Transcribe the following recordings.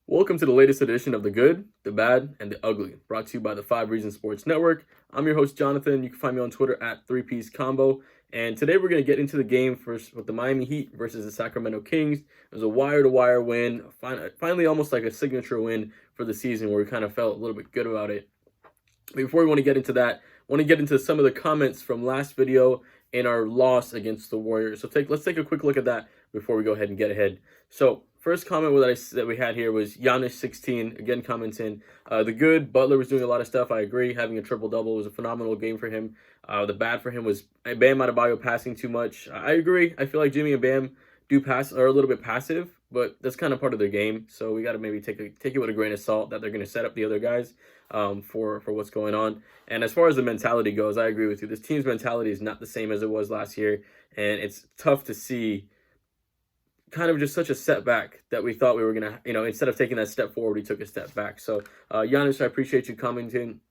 Welcome to the latest edition of The Good, The Bad, and The Ugly, brought to you by the 5 Reasons Sports Network. I'm your host, Jonathan. You can find me on Twitter at 3Piece Combo. And today we're going to get into the game first with the Miami Heat versus the Sacramento Kings. It was a wire-to-wire win, finally almost like a signature win for the season where we kind of felt a little bit good about it. Before we want to get into that, I want to get into some of the comments from last video and our loss against the Warriors. So let's take a quick look at that before we go ahead and get ahead. So first comment that we had here was Giannis16 again commenting. The good, Butler was doing a lot of stuff. I agree. Having a triple-double was a phenomenal game for him. The bad for him was Bam Adebayo passing too much. I agree. I feel like Jimmy and Bam are a little bit passive, but that's kind of part of their game. So we got to maybe take it with a grain of salt that they're going to set up the other guys for what's going on. And as far as the mentality goes, I agree with you. This team's mentality is not the same as it was last year, and it's tough to see kind of just such a setback that we thought we were going to, instead of taking that step forward, we took a step back. So, Giannis, I appreciate you commenting.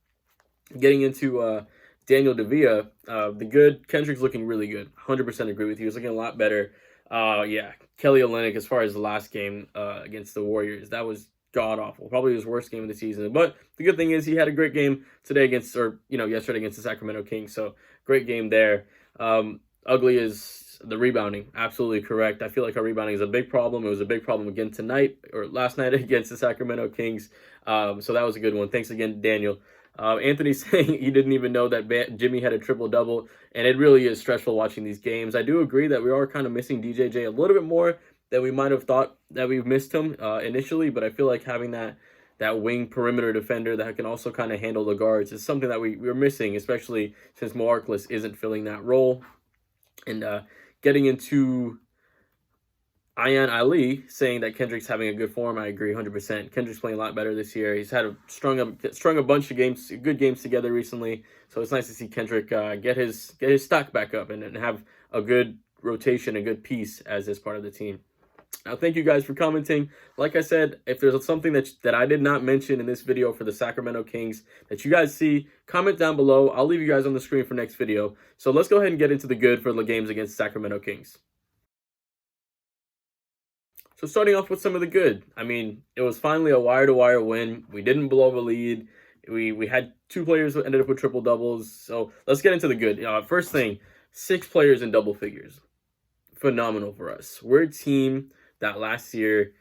Getting into Daniel Devia, the good, Kendrick's looking really good. 100% agree with you. He's looking a lot better. Yeah, Kelly Olynyk, as far as the last game against the Warriors, that was god-awful. Probably his worst game of the season. But the good thing is he had a great game today yesterday against the Sacramento Kings. So, great game there. Ugly is the rebounding. Absolutely correct. I feel like our rebounding is a big problem. It was a big problem again tonight or last night against the Sacramento Kings. So that was a good one. Thanks again, Daniel. Anthony's saying he didn't even know that Jimmy had a triple-double, and it really is stressful watching these games. I do agree that we are kind of missing DJJ a little bit more than we might have thought that we've missed him initially, but I feel like having that wing perimeter defender that can also kind of handle the guards is something that we're missing, especially since Markless isn't filling that role. And getting into Ayan Ali saying that Kendrick's having a good form, I agree 100%. Kendrick's playing a lot better this year. He's had strung a bunch of good games together recently. So it's nice to see Kendrick get his stock back up and have a good rotation, a good piece as this part of the team. Now, thank you guys for commenting. Like I said, if there's something that I did not mention in this video for the Sacramento Kings that you guys see, comment down below. I'll leave you guys on the screen for next video. So let's go ahead and get into the good for the games against Sacramento Kings. So starting off with some of the good. I mean, it was finally a wire-to-wire win. We didn't blow a lead. We had 2 players who ended up with triple-doubles. So let's get into the good. First thing, 6 players in double figures. Phenomenal for us. We're a team that last year,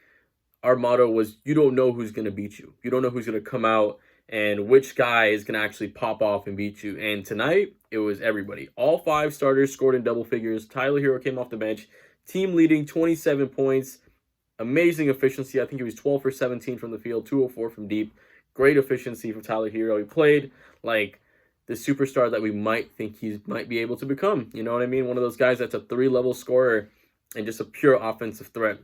our motto was, you don't know who's going to beat you. You don't know who's going to come out and which guy is going to actually pop off and beat you. And tonight, it was everybody. All 5 starters scored in double figures. Tyler Hero came off the bench. Team leading 27 points. Amazing efficiency. I think he was 12 for 17 from the field, 204 from deep. Great efficiency for Tyler Hero. He played like the superstar that we might think he might be able to become. You know what I mean? One of those guys that's a 3-level scorer and just a pure offensive threat.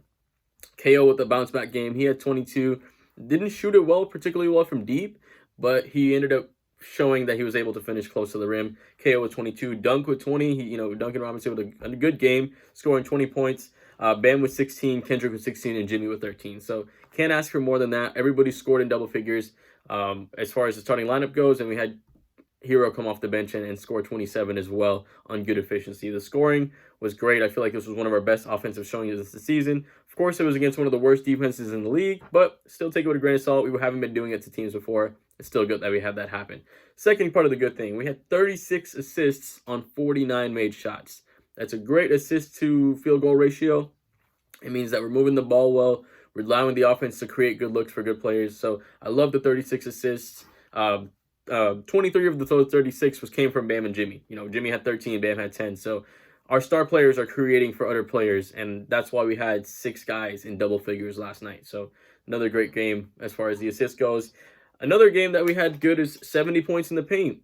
KO with the bounce back game. He had 22. Didn't shoot it particularly well from deep, but he ended up showing that he was able to finish close to the rim. KO with 22. Dunk with 20. Duncan Robinson with a good game, scoring 20 points. Bam with 16, Kendrick with 16, and Jimmy with 13. So can't ask for more than that. Everybody scored in double figures as far as the starting lineup goes, and we had Hero come off the bench and score 27 as well on good efficiency. The scoring was great. I feel like this was one of our best offensive showings this season. Of course, it was against one of the worst defenses in the league, but still take it with a grain of salt. We haven't been doing it to teams before. It's still good that we had that happen. Second part of the good thing, we had 36 assists on 49 made shots. That's a great assist to field goal ratio. It means that we're moving the ball well. We're allowing the offense to create good looks for good players. So I love the 36 assists. 23 of the 36 came from Bam and Jimmy. Jimmy had 13, Bam had 10. So our star players are creating for other players, and that's why we had 6 guys in double figures last night. So another great game as far as the assist goes. Another game that we had good is 70 points in the paint.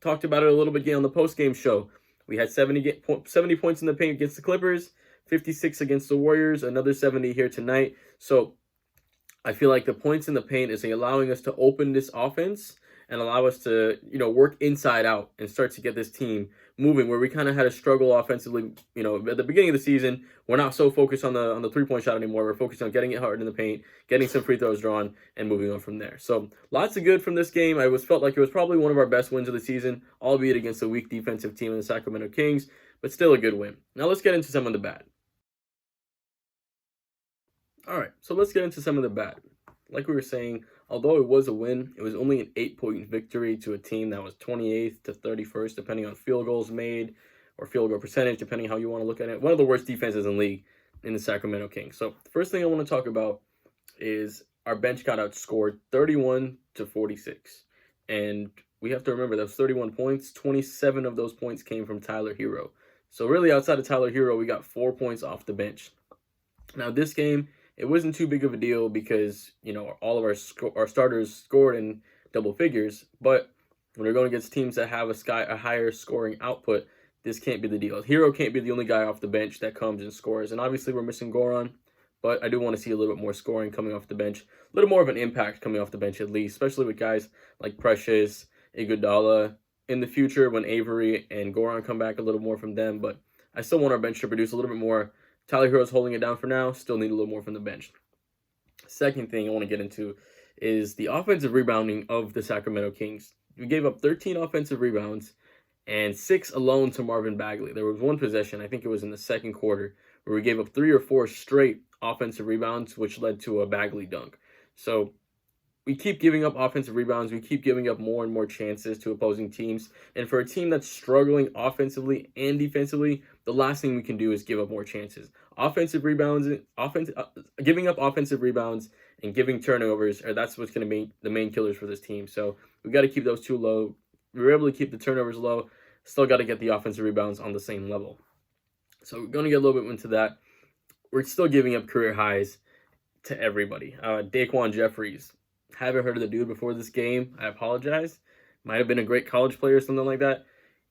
Talked about it a little bit on the post-game show. We had 70 points in the paint against the Clippers, 56 against the Warriors, another 70 here tonight. So I feel like the points in the paint is allowing us to open this offense and allow us to, work inside out and start to get this team moving, where we kind of had a struggle offensively. At the beginning of the season, we're not so focused on the three-point shot anymore. We're focused on getting it hard in the paint, getting some free throws drawn, and moving on from there. So lots of good from this game. I felt like it was probably one of our best wins of the season, albeit against a weak defensive team in the Sacramento Kings, but still a good win. Now let's get into some of the bad. All right, so let's get into some of the bad. like we were saying, although it was a win, it was only an 8-point victory to a team that was 28th to 31st, depending on field goals made or field goal percentage, depending how you want to look at it. One of the worst defenses in the league in the Sacramento Kings. So the first thing I want to talk about is our bench got outscored 31 to 46. And we have to remember those 31 points, 27 of those points came from Tyler Hero. So really outside of Tyler Hero, we got 4 points off the bench. Now this game, it wasn't too big of a deal because, you know, all of our starters scored in double figures, but when we're going against teams that have a higher scoring output, this can't be the deal. Hero can't be the only guy off the bench that comes and scores. And obviously we're missing Goran, but I do want to see a little bit more scoring coming off the bench, a little more of an impact coming off the bench at least, especially with guys like Precious, Iguodala, in the future when Avery and Goran come back, a little more from them, but I still want our bench to produce a little bit more. Tyler Hero's holding it down for now, still need a little more from the bench. Second thing I want to get into is the offensive rebounding of the Sacramento Kings. We gave up 13 offensive rebounds and 6 alone to Marvin Bagley. There was one possession, I think it was in the second quarter, where we gave up 3 or 4 straight offensive rebounds, which led to a Bagley dunk. So we keep giving up offensive rebounds. We keep giving up more and more chances to opposing teams. And for a team that's struggling offensively and defensively, the last thing we can do is give up more chances. Giving up offensive rebounds and giving turnovers, that's what's going to be the main killers for this team. So we've got to keep those two low. We were able to keep the turnovers low. Still got to get the offensive rebounds on the same level. So we're going to get a little bit into that. We're still giving up career highs to everybody. Daquan Jeffries. Haven't heard of the dude before this game. I apologize. Might have been a great college player or something like that.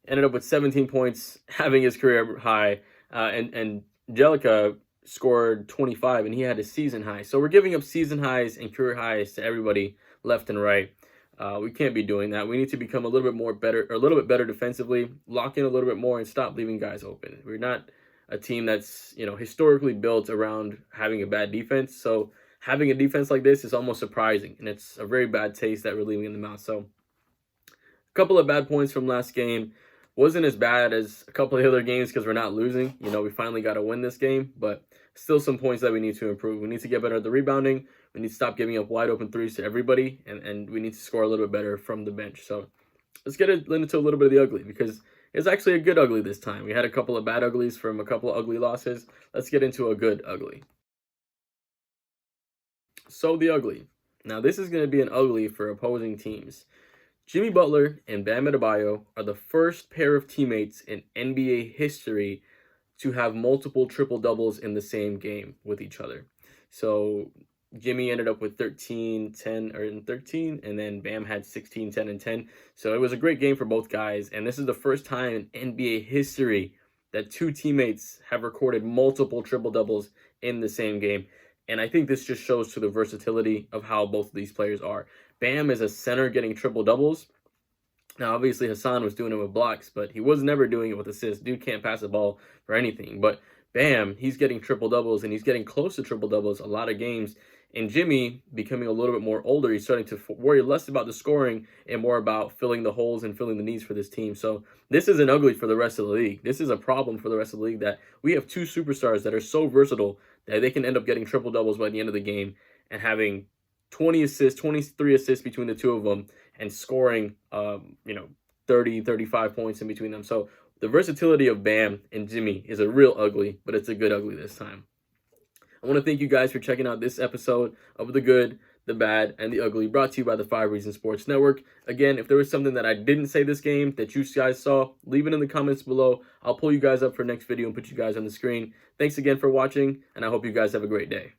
Ended up with 17 points, having his career high. And Angelica scored 25, and he had a season high. So we're giving up season highs and career highs to everybody left and right. We can't be doing that. We need to become a little bit better defensively, lock in a little bit more, and stop leaving guys open. We're not a team that's, you know, historically built around having a bad defense. So having a defense like this is almost surprising, and it's a very bad taste that we're leaving in the mouth. So a couple of bad points from last game. Wasn't as bad as a couple of other games because we're not losing. You know, we finally got to win this game, but still some points that we need to improve. We need to get better at the rebounding. We need to stop giving up wide open threes to everybody, and we need to score a little bit better from the bench. So let's get into a little bit of the ugly, because it's actually a good ugly this time. We had a couple of bad uglies from a couple of ugly losses. Let's get into a good ugly. So the ugly. Now this is going to be an ugly for opposing teams. Jimmy Butler and Bam Adebayo are the first pair of teammates in NBA history to have multiple triple-doubles in the same game with each other. So Jimmy ended up with 13, 10, and 13, and then Bam had 16, 10, and 10. So it was a great game for both guys, and this is the first time in NBA history that two teammates have recorded multiple triple-doubles in the same game. And I think this just shows to the versatility of how both of these players are. Bam is a center getting triple-doubles. Now, obviously, Hassan was doing it with blocks, but he was never doing it with assists. Dude can't pass the ball for anything. But Bam, he's getting triple-doubles, and he's getting close to triple-doubles a lot of games. And Jimmy, becoming a little bit more older, he's starting to worry less about the scoring and more about filling the holes and filling the needs for this team. So this is an ugly for the rest of the league. This is a problem for the rest of the league, that we have two superstars that are so versatile that they can end up getting triple-doubles by the end of the game and having 20 assists, 23 assists between the two of them, and scoring, 30, 35 points in between them. So the versatility of Bam and Jimmy is a real ugly, but it's a good ugly this time. I want to thank you guys for checking out this episode of The Good, The Bad, and The Ugly, brought to you by the 5 Reasons Sports Network. Again, if there was something that I didn't say this game that you guys saw, leave it in the comments below. I'll pull you guys up for next video and put you guys on the screen. Thanks again for watching, and I hope you guys have a great day.